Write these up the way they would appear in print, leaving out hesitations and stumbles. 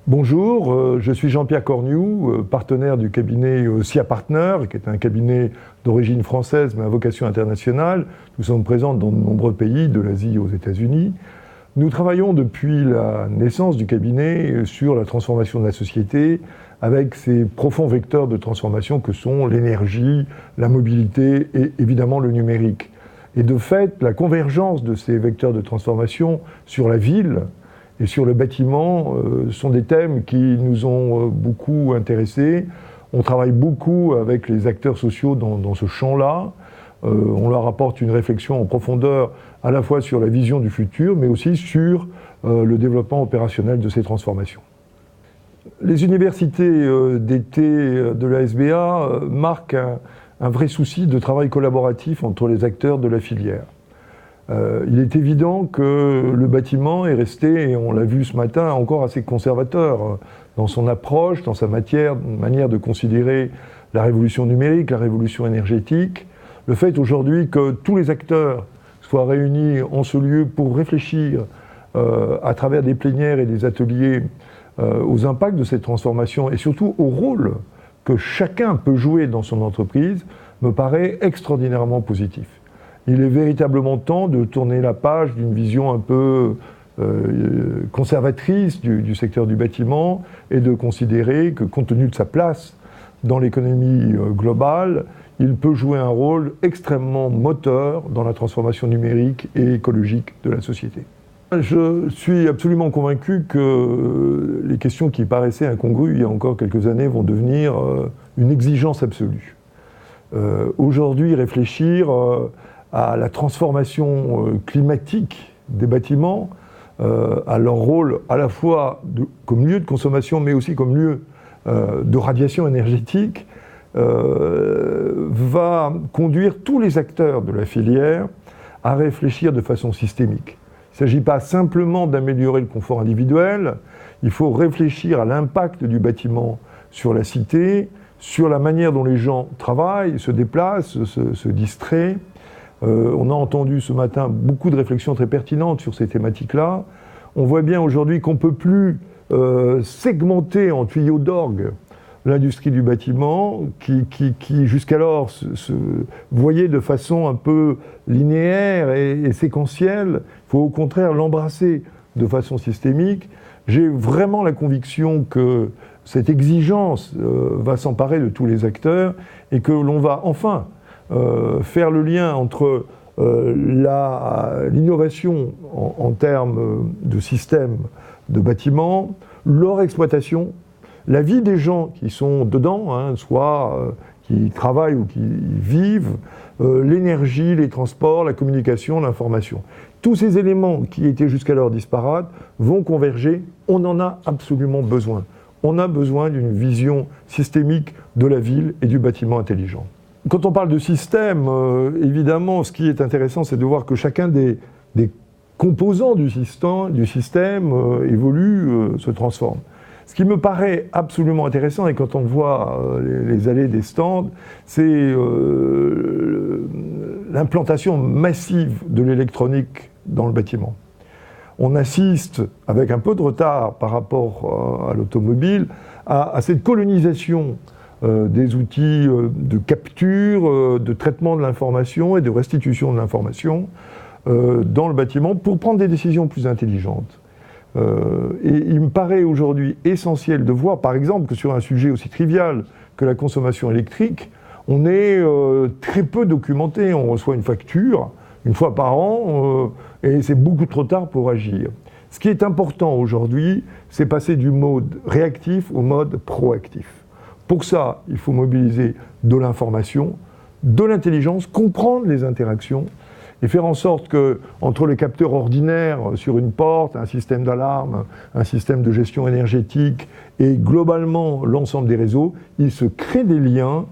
Bonjour, je suis Jean-Pierre Cornioux, partenaire du cabinet SIA Partners, qui est un cabinet d'origine française mais à vocation internationale. Nous sommes présents dans de nombreux pays, de l'Asie aux États-Unis. Nous travaillons depuis la naissance du cabinet sur la transformation de la société avec ces profonds vecteurs de transformation que sont l'énergie, la mobilité et évidemment le numérique. Et de fait, la convergence de ces vecteurs de transformation sur la ville et sur le bâtiment sont des thèmes qui nous ont beaucoup intéressés. On travaille beaucoup avec les acteurs sociaux dans ce champ-là. On leur apporte une réflexion en profondeur à la fois sur la vision du futur, mais aussi sur le développement opérationnel de ces transformations. Les universités d'été de la SBA marquent un vrai souci de travail collaboratif entre les acteurs de la filière. Il est évident que le bâtiment est resté, et on l'a vu ce matin, encore assez conservateur dans son approche, dans sa manière de considérer la révolution numérique, la révolution énergétique. Le fait aujourd'hui que tous les acteurs soient réunis en ce lieu pour réfléchir à travers des plénières et des ateliers aux impacts de cette transformation et surtout au rôle que chacun peut jouer dans son entreprise me paraît extraordinairement positif. Il est véritablement temps de tourner la page d'une vision un peu conservatrice du secteur du bâtiment et de considérer que, compte tenu de sa place dans l'économie globale, il peut jouer un rôle extrêmement moteur dans la transformation numérique et écologique de la société. Je suis absolument convaincu que les questions qui paraissaient incongrues il y a encore quelques années vont devenir une exigence absolue. Aujourd'hui, réfléchir à la transformation climatique des bâtiments, à leur rôle à la fois comme lieu de consommation, mais aussi comme lieu de radiation énergétique, va conduire tous les acteurs de la filière à réfléchir de façon systémique. Il ne s'agit pas simplement d'améliorer le confort individuel, il faut réfléchir à l'impact du bâtiment sur la cité, sur la manière dont les gens travaillent, se déplacent, se distraient. On a entendu ce matin beaucoup de réflexions très pertinentes sur ces thématiques-là. On voit bien aujourd'hui qu'on ne peut plus segmenter en tuyaux d'orgue l'industrie du bâtiment qui jusqu'alors se voyait de façon un peu linéaire et séquentielle. Il faut au contraire l'embrasser de façon systémique. J'ai vraiment la conviction que cette exigence va s'emparer de tous les acteurs et que l'on va enfin faire le lien entre l'innovation en termes de systèmes de bâtiments, leur exploitation, la vie des gens qui sont dedans, soit qui travaillent ou qui vivent, l'énergie, les transports, la communication, l'information. Tous ces éléments qui étaient jusqu'alors disparates vont converger. On en a absolument besoin. On a besoin d'une vision systémique de la ville et du bâtiment intelligent. Quand on parle de système, évidemment, ce qui est intéressant, c'est de voir que chacun des composants du système évolue, se transforme. Ce qui me paraît absolument intéressant, et quand on voit les allées des stands, c'est l'implantation massive de l'électronique dans le bâtiment. On assiste, avec un peu de retard par rapport à l'automobile, à cette colonisation des outils de capture, de traitement de l'information et de restitution de l'information dans le bâtiment pour prendre des décisions plus intelligentes. Et il me paraît aujourd'hui essentiel de voir, par exemple, que sur un sujet aussi trivial que la consommation électrique, on est très peu documenté. On reçoit une facture une fois par an et c'est beaucoup trop tard pour agir. Ce qui est important aujourd'hui, c'est passer du mode réactif au mode proactif. Pour ça, il faut mobiliser de l'information, de l'intelligence, comprendre les interactions et faire en sorte que, entre les capteurs ordinaires sur une porte, un système d'alarme, un système de gestion énergétique et globalement l'ensemble des réseaux, il se crée des liens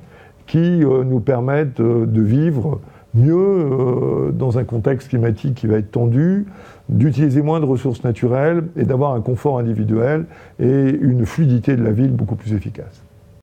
qui nous permettent de vivre mieux dans un contexte climatique qui va être tendu, d'utiliser moins de ressources naturelles et d'avoir un confort individuel et une fluidité de la ville beaucoup plus efficace.